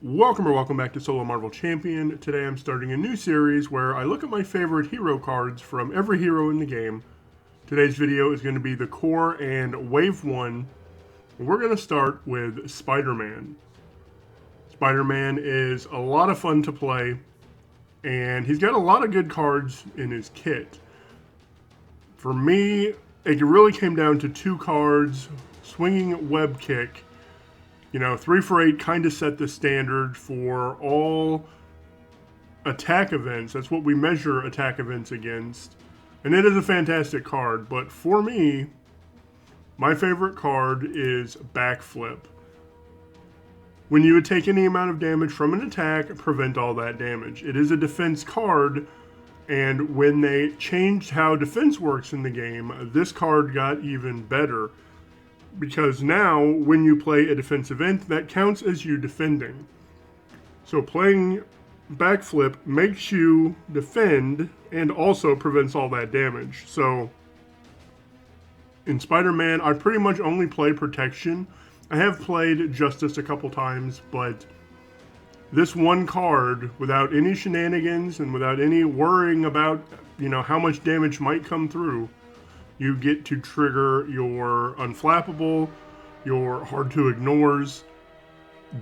Welcome back to Solo Marvel Champion. Today I'm starting a new series where I look at my favorite hero cards from every hero in the game. Today's video is going to be the Core and Wave 1. We're going to start with SpiderMan. SpiderMan is a lot of fun to play, and he's got a lot of good cards in his kit. For me, it really came down to two cards: Swinging Web Kick. 3 for 8 kind of set the standard for all attack events. That's what we measure attack events against. And it is a fantastic card, but for me, my favorite card is Backflip. When you would take any amount of damage from an attack, prevent all that damage. It is a defense card, and when they changed how defense works in the game, this card got even better. Because now, when you play a defense event, that counts as you defending. So playing Backflip makes you defend and also prevents all that damage. So in Spider-Man, I pretty much only play protection. I have played Justice a couple times, but this one card, without any shenanigans and without any worrying about, how much damage might come through, you get to trigger your Unflappable, your Hard to Ignores.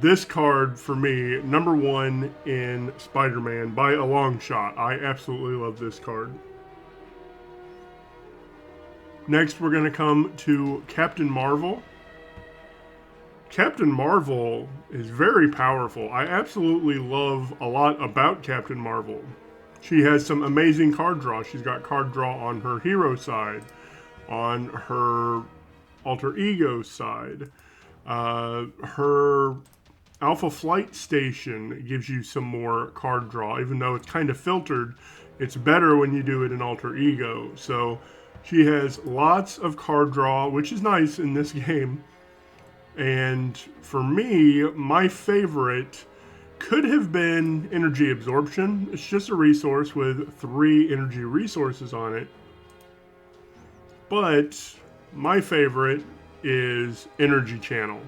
This card, for me, number one in Spider-Man by a long shot. I absolutely love this card. Next, we're going to come to Captain Marvel. Captain Marvel is very powerful. I absolutely love a lot about Captain Marvel. She has some amazing card draw. She's got card draw on her hero side, on her alter ego side. Her Alpha Flight Station gives you some more card draw. Even though it's kind of filtered, it's better when you do it in alter ego. So she has lots of card draw, which is nice in this game. And for me, my favorite could have been Energy Absorption. It's just a resource with 3 energy resources on it. But my favorite is Energy Channel.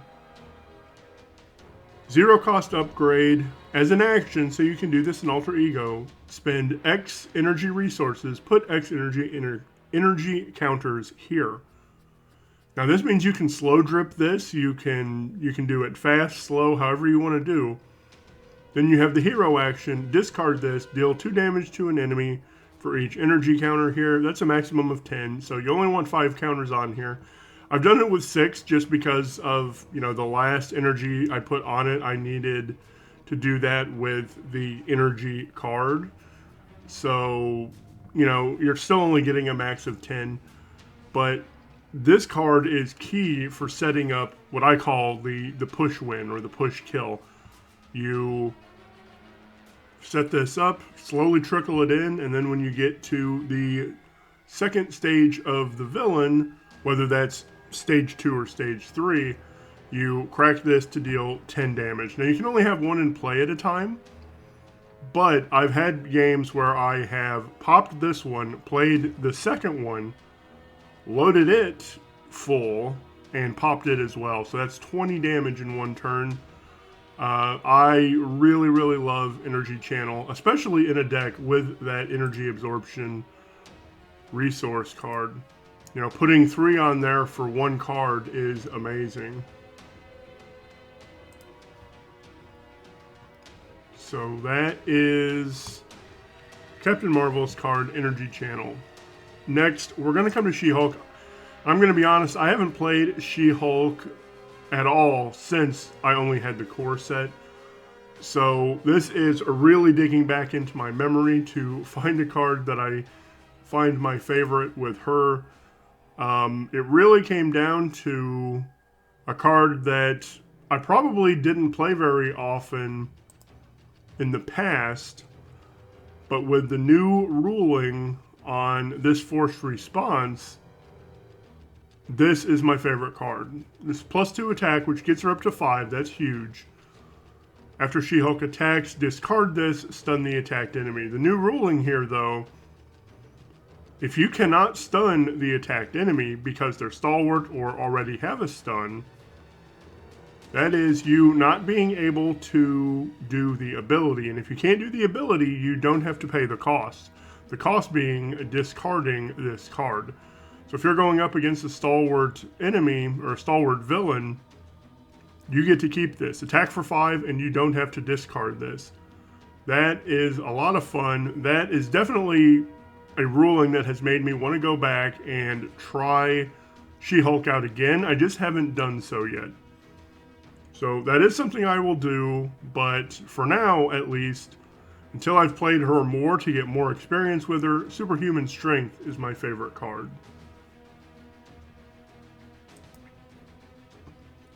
0 cost upgrade as an action, so you can do this in alter ego. Spend X energy resources, put X energy counters here. Now this means you can slow drip this. You can do it fast, slow, however you want to do. Then you have the hero action. Discard this. Deal 2 damage to an enemy for each energy counter here. That's a maximum of 10, so you only want 5 counters on here. I've done it with 6 just because of, the last energy I put on it. I needed to do that with the energy card. So, you're still only getting a max of 10, but this card is key for setting up what I call the push win or the push kill. You set this up, slowly trickle it in, and then when you get to the second stage of the villain, whether that's stage 2 or stage 3, you crack this to deal 10 damage. Now you can only have one in play at a time, but I've had games where I have popped this one, played the second one, loaded it full, and popped it as well. So that's 20 damage in one turn. I really love Energy Channel, especially in a deck with that Energy Absorption resource card. Putting 3 on there for 1 card is amazing. So that is Captain Marvel's card, Energy Channel. Next, we're going to come to She-Hulk. I'm going to be honest, I haven't played She-Hulk at all since I only had the core set. So this is really digging back into my memory to find a card that I find my favorite with her. It really came down to a card that I probably didn't play very often in the past, but with the new ruling on this forced response, this is my favorite card. This +2 attack, which gets her up to 5, that's huge. After She-Hulk attacks, discard this, stun the attacked enemy. The new ruling here, though, if you cannot stun the attacked enemy because they're stalwart or already have a stun, That is you not being able to do the ability. And if you can't do the ability, you don't have to pay the cost. The cost being discarding this card. So if you're going up against a stalwart enemy or a stalwart villain, you get to keep this. Attack for 5 and you don't have to discard this. That is a lot of fun. That is definitely a ruling that has made me want to go back and try She-Hulk out again. I just haven't done so yet. So that is something I will do, but for now, at least, until I've played her more to get more experience with her, Superhuman Strength is my favorite card.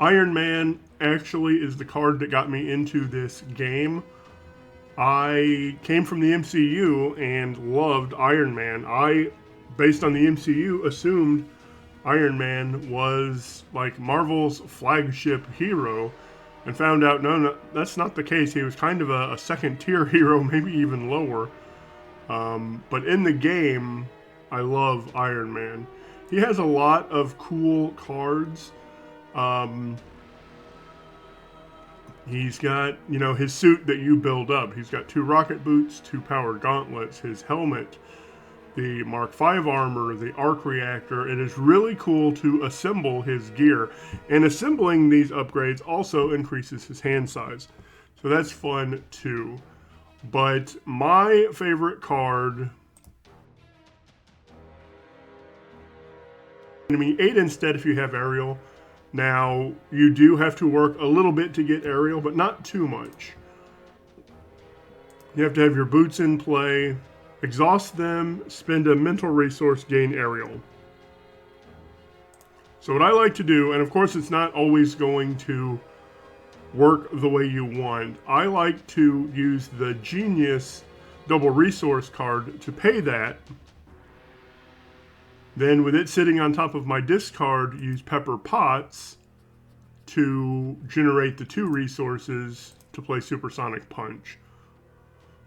Iron Man actually is the card that got me into this game. I came from the MCU and loved Iron Man. I, based on the MCU, assumed Iron Man was like Marvel's flagship hero, and found out no, that's not the case. He was kind of a second tier hero, maybe even lower. But in the game, I love Iron Man. He has a lot of cool cards. He's got, his suit that you build up. He's got 2 rocket boots, 2 power gauntlets, his helmet, the Mark V armor, the arc reactor. It is really cool to assemble his gear. And assembling these upgrades also increases his hand size. So that's fun too. But my favorite card... Enemy 8 instead if you have aerial. Now, you do have to work a little bit to get aerial, but not too much. You have to have your boots in play, exhaust them, spend a mental resource, gain aerial. So what I like to do, and of course it's not always going to work the way you want, I like to use the Genius double resource card to pay that. Then with it sitting on top of my discard, use Pepper Potts to generate the 2 resources to play Supersonic Punch.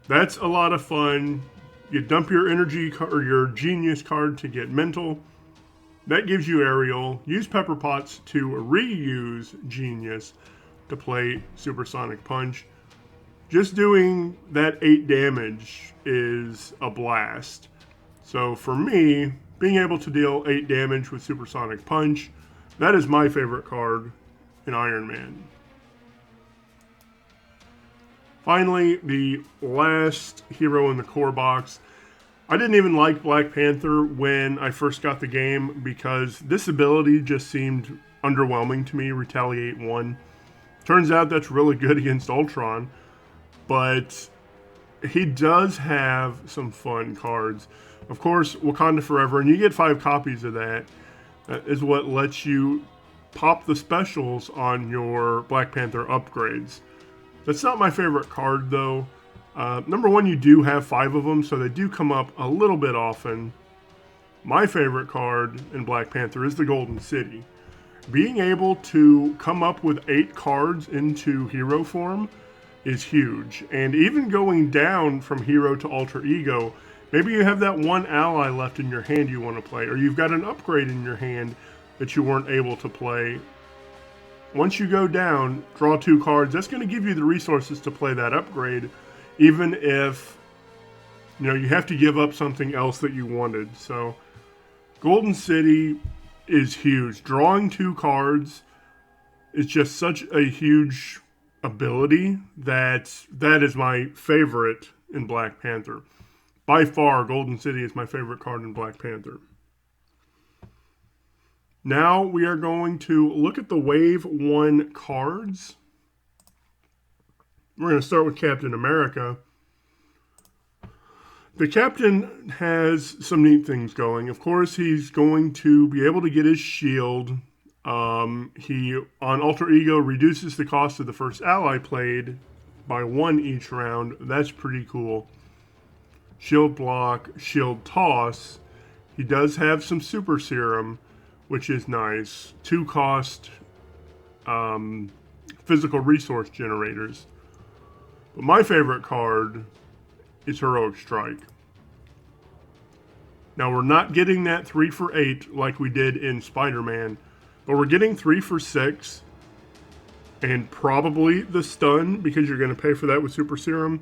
That's a lot of fun. You dump your energy or your Genius card to get mental. That gives you aerial. Use Pepper Potts to reuse Genius to play Supersonic Punch. Just doing that 8 damage is a blast. So for me, being able to deal 8 damage with Supersonic Punch, that is my favorite card in Iron Man. Finally, the last hero in the core box. I didn't even like Black Panther when I first got the game because this ability just seemed underwhelming to me, Retaliate 1. Turns out that's really good against Ultron, but he does have some fun cards. Of course, Wakanda Forever, and you get 5 copies of that. That is what lets you pop the specials on your Black Panther upgrades. That's not my favorite card, though. Number 1, you do have 5 of them, so they do come up a little bit often. My favorite card in Black Panther is the Golden City. Being able to come up with 8 cards into hero form is huge. And even going down from hero to alter ego, maybe you have that one ally left in your hand you want to play, or you've got an upgrade in your hand that you weren't able to play. Once you go down, draw 2 cards. That's going to give you the resources to play that upgrade, even if you have to give up something else that you wanted. So Golden City is huge. Drawing 2 cards is just such a huge ability that is my favorite in Black Panther. By far, Golden City is my favorite card in Black Panther. Now we are going to look at the Wave 1 cards. We're going to start with Captain America. The Captain has some neat things going. Of course, he's going to be able to get his shield. He, on Alter Ego, reduces the cost of the first ally played by 1 each round. That's pretty cool. Shield block, shield toss. He does have some super serum, which is nice. 2 cost physical resource generators. But my favorite card is Heroic Strike. Now we're not getting that 3 for 8 like we did in SpiderMan, but we're getting 3 for 6. and probably the stun, because you're going to pay for that with Super Serum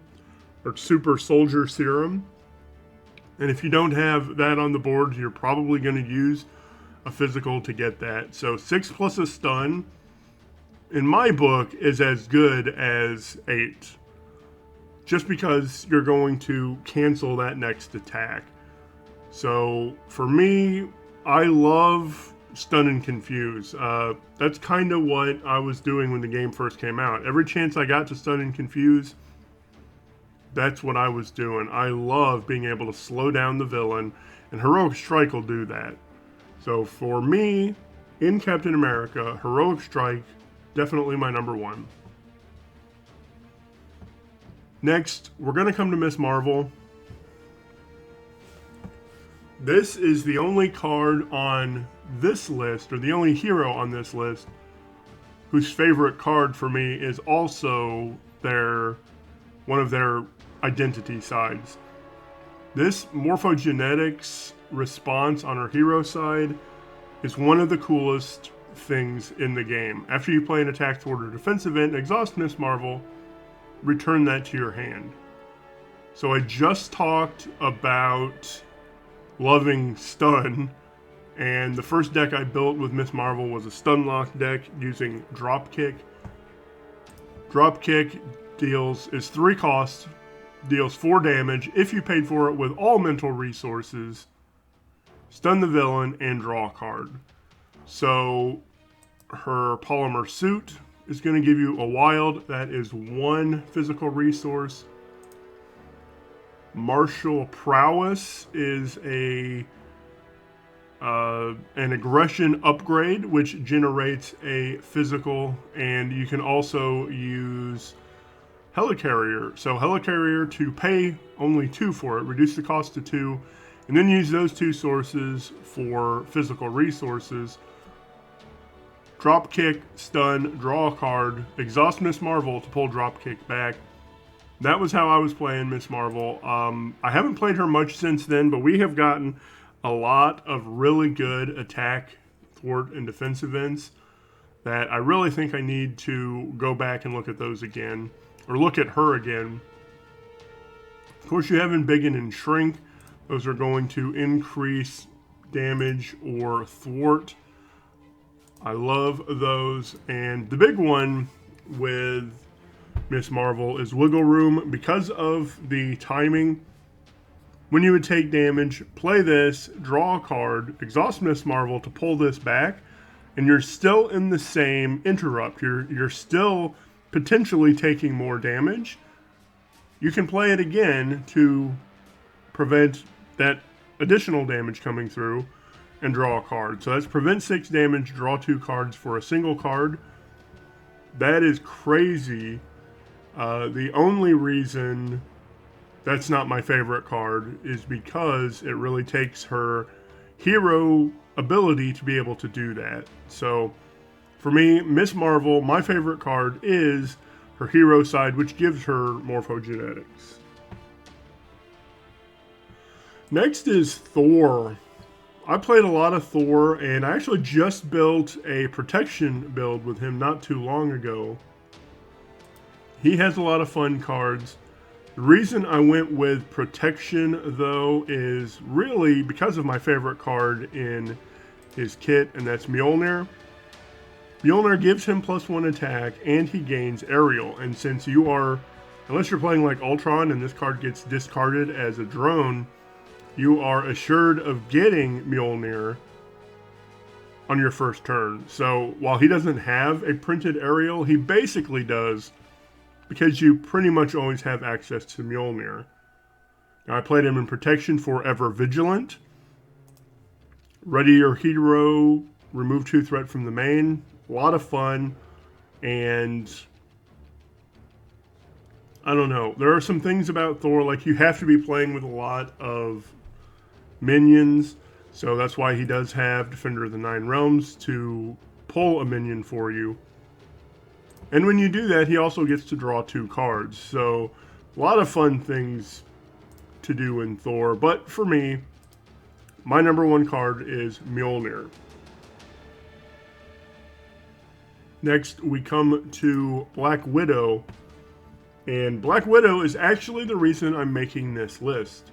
or Super Soldier Serum. And if you don't have that on the board, you're probably going to use a physical to get that. So 6 plus a stun, in my book, is as good as 8. Just because you're going to cancel that next attack. So for me, I love stun and confuse. That's kind of what I was doing when the game first came out. Every chance I got to stun and confuse, that's what I was doing. I love being able to slow down the villain, and Heroic Strike will do that. So for me, in Captain America, Heroic Strike, definitely my number 1. Next, we're going to come to Miss Marvel. This is the only card on this list, or the only hero on this list, whose favorite card for me is also one of their identity sides. This morphogenetics response on her hero side is one of the coolest things in the game. After you play an attack, thwart, or defense event, exhaust Miss Marvel, return that to your hand. So I just talked about loving stun, and the first deck I built with Miss Marvel was a stun lock deck using Dropkick. Dropkick is 3 costs, deals 4 damage if you paid for it with all mental resources, stun the villain, and draw a card. So her Polymer Suit is going to give you a wild. That is 1 physical resource. Martial Prowess is an aggression upgrade, which generates a physical, and you can also use Helicarrier. So Helicarrier to pay only 2 for it, reduce the cost to 2, and then use those 2 sources for physical resources. Dropkick, stun, draw a card, exhaust Miss Marvel to pull Dropkick back. That was how I was playing Miss Marvel. I haven't played her much since then, but we have gotten a lot of really good attack, thwart, and defense events that I really think I need to go back and look at those again, or look at her again. Of course, you have Embiggen and Shrink. Those are going to increase damage or thwart. I love those. And the big one with Miss Marvel is Wiggle Room. Because of the timing, when you would take damage, play this, draw a card, exhaust Miss Marvel to pull this back, and you're still in the same interrupt. You're still potentially taking more damage. You can play it again to prevent that additional damage coming through and draw a card. So that's prevent 6 damage, draw 2 cards for a single card. That is crazy. The only reason that's not my favorite card is because it really takes her hero ability to be able to do that. So for me, Miss Marvel, my favorite card is her hero side, which gives her morphogenetics. Next is Thor. I played a lot of Thor, and I actually just built a protection build with him not too long ago. He has a lot of fun cards. The reason I went with protection, though, is really because of my favorite card in his kit, and that's Mjolnir. Mjolnir gives him +1 attack, and he gains aerial. And since you are, unless you're playing like Ultron and this card gets discarded as a drone, you are assured of getting Mjolnir on your first turn. So while he doesn't have a printed aerial, he basically does, because you pretty much always have access to Mjolnir. Now, I played him in protection for Ever Vigilant. Ready your hero, remove 2 threat from the main. A lot of fun, and I don't know. There are some things about Thor, like you have to be playing with a lot of minions, so that's why he does have Defender of the Nine Realms to pull a minion for you. And when you do that, he also gets to draw 2 cards. So a lot of fun things to do in Thor. But for me, my number 1 card is Mjolnir. Next, we come to Black Widow. And Black Widow is actually the reason I'm making this list.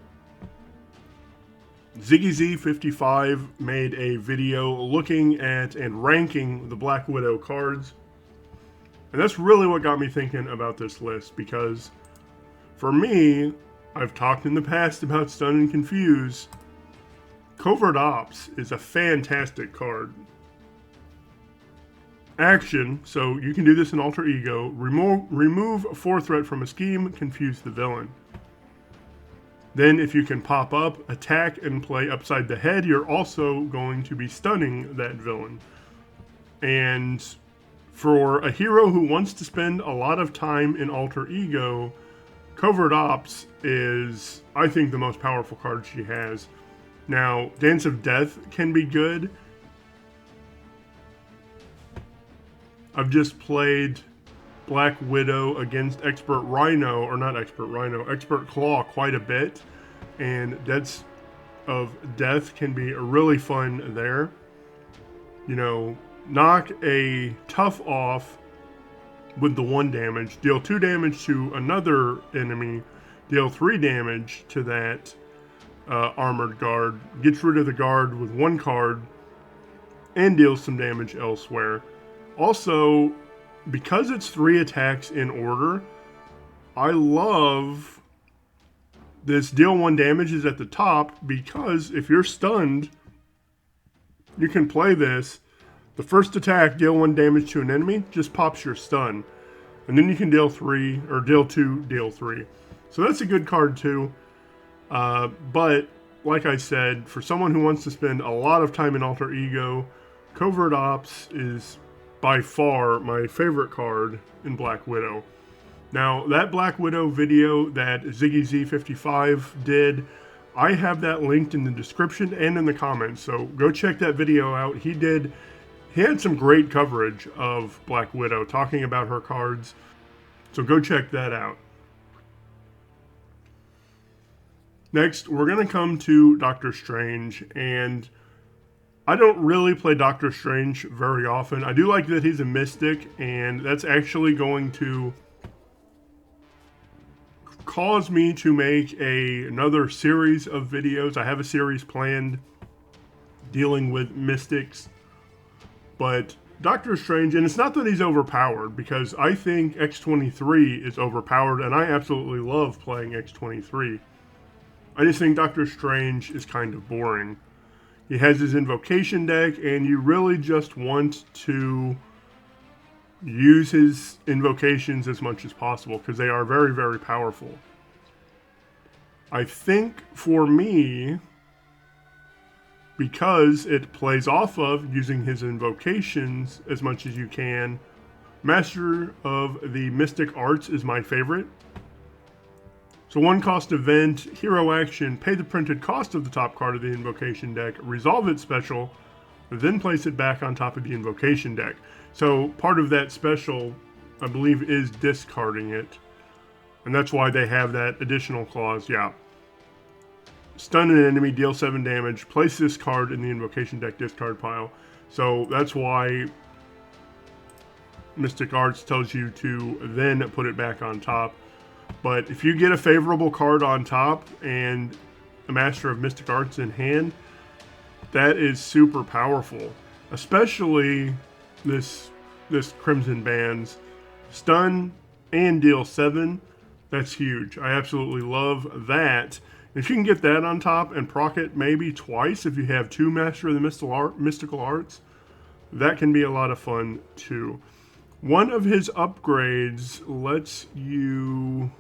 ZiggyZ55 made a video looking at and ranking the Black Widow cards. And that's really what got me thinking about this list, because for me, I've talked in the past about Stun and Confuse. Covert Ops is a fantastic card. Action, so you can do this in Alter Ego. Remove a 4 threat from a scheme, confuse the villain. Then if you can pop up, attack, and play upside the head, you're also going to be stunning that villain. And for a hero who wants to spend a lot of time in Alter Ego, Covert Ops is, I think, the most powerful card she has. Now, Dance of Death can be good. I've just played Black Widow against Expert Rhino, or not Expert Rhino, Expert Claw quite a bit, and Dance of Death can be really fun there. You know, knock a tough off with the 1 damage, deal 2 damage to another enemy, deal 3 damage to that armored guard, gets rid of the guard with 1 card, and deals some damage elsewhere. Also, because it's 3 attacks in order, I love this deal 1 damage is at the top, because if you're stunned, you can play this. The first attack, deal 1 damage to an enemy, just pops your stun. And then you can deal 3, or deal 2, deal 3. So that's a good card too. But, like I said, for someone who wants to spend a lot of time in Alter Ego, Covert Ops is by far my favorite card in Black Widow. Now, that Black Widow video that ZiggyZ55 did, I have that linked in the description and in the comments, so go check that video out. He had some great coverage of Black Widow, talking about her cards, so go check that out. Next, we're going to come to Doctor Strange, and I don't really play Doctor Strange very often. I do like that he's a mystic, and that's actually going to cause me to make another series of videos. I have a series planned dealing with mystics, but Doctor Strange, and it's not that he's overpowered, because I think X-23 is overpowered, and I absolutely love playing X-23. I just think Doctor Strange is kind of boring. He has his invocation deck, and you really just want to use his invocations as much as possible, because they are very, very powerful. I think for me, because it plays off of using his invocations as much as you can, Master of the Mystic Arts is my favorite. So 1 cost event, hero action, pay the printed cost of the top card of the invocation deck, resolve its special, then place it back on top of the invocation deck. So part of that special, I believe, is discarding it. And that's why they have that additional clause, yeah. Stun an enemy, deal 7 damage, place this card in the invocation deck discard pile. So that's why Mystic Arts tells you to then put it back on top. But if you get a favorable card on top and a Master of Mystic Arts in hand, that is super powerful. Especially this Crimson Band's stun and deal 7. That's huge. I absolutely love that. If you can get that on top and proc it maybe twice if you have 2 Master of the Mystical Arts, that can be a lot of fun too. One of his upgrades lets you...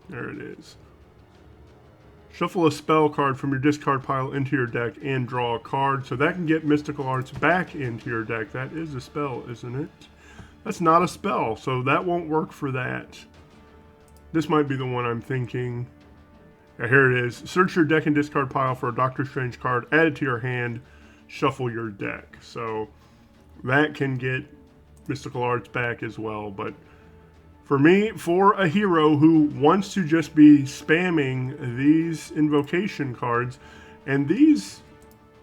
There it is. Shuffle a spell card from your discard pile into your deck and draw a card. So that can get Mystical Arts back into your deck. That is a spell, isn't it? That's not a spell, so that won't work for that. This might be the one I'm thinking. Yeah, here it is. Search your deck and discard pile for a Doctor Strange card. Add it to your hand. Shuffle your deck. So that can get Mystical Arts back as well. But for me, for a hero who wants to just be spamming these invocation cards, and these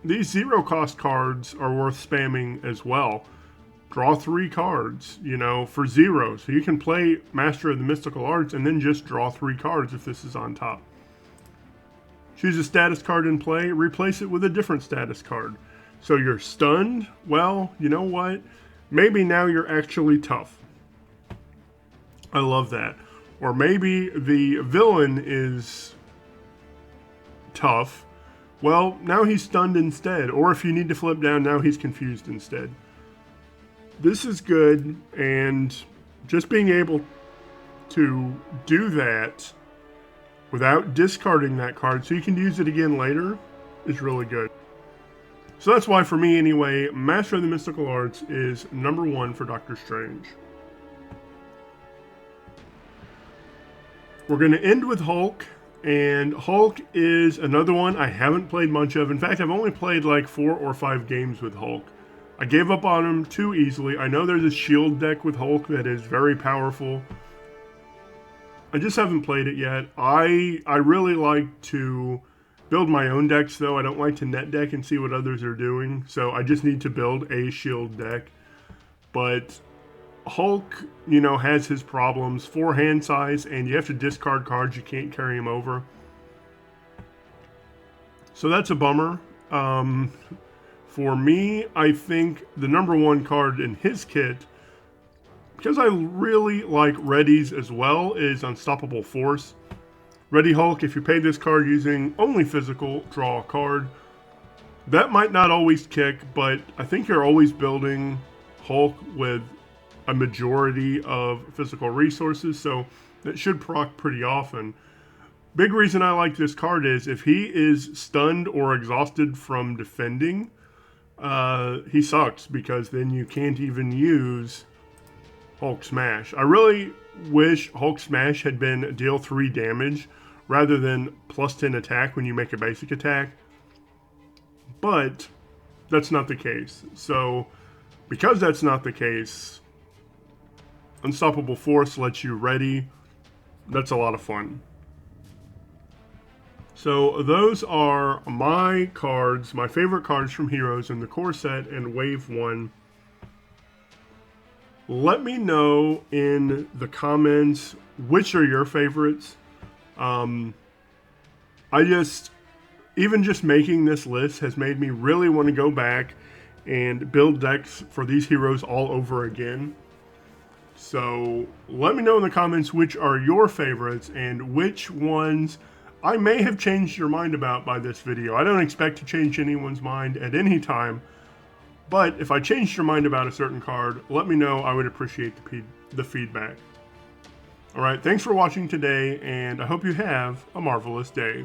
these zero cost cards are worth spamming as well. Draw 3 cards, you know, for 0. So you can play Master of the Mystical Arts and then just draw 3 cards if this is on top. Choose a status card in play, replace it with a different status card. So you're stunned? Well, you know what? Maybe now you're actually tough. I love that. Or maybe the villain is tough. Well, now he's stunned instead. Or if you need to flip down, now he's confused instead. This is good, and just being able to do that without discarding that card so you can use it again later is really good. So that's why, for me anyway, Master of the Mystical Arts is number 1 for Doctor Strange. We're going to end with Hulk, and Hulk is another one I haven't played much of. In fact, I've only played like 4 or 5 games with Hulk. I gave up on him too easily. I know there's a shield deck with Hulk that is very powerful. I just haven't played it yet. I really like to build my own decks, though. I don't like to net deck and see what others are doing. So I just need to build a shield deck. But Hulk, you know, has his problems. 4 hand size, and you have to discard cards. You can't carry him over. So that's a bummer. For me, I think the number 1 card in his kit, because I really like Ready's as well, is Unstoppable Force. Ready Hulk, if you pay this card using only physical, draw a card. That might not always kick, but I think you're always building Hulk with a majority of physical resources, so that should proc pretty often. Big reason I like this card is if he is stunned or exhausted from defending, he sucks, because then you can't even use Hulk Smash. I really wish Hulk Smash had been deal 3 damage rather than plus 10 attack when you make a basic attack. But that's not the case. So because that's not the case, Unstoppable Force lets you ready. That's a lot of fun. So those are my cards, my favorite cards from Heroes in the core set and Wave 1. Let me know in the comments which are your favorites. Even just making this list has made me really want to go back and build decks for these heroes all over again. So let me know in the comments which are your favorites and which ones I may have changed your mind about by this video. I don't expect to change anyone's mind at any time, but if I changed your mind about a certain card, let me know. I would appreciate the feedback. Alright, thanks for watching today, and I hope you have a marvelous day.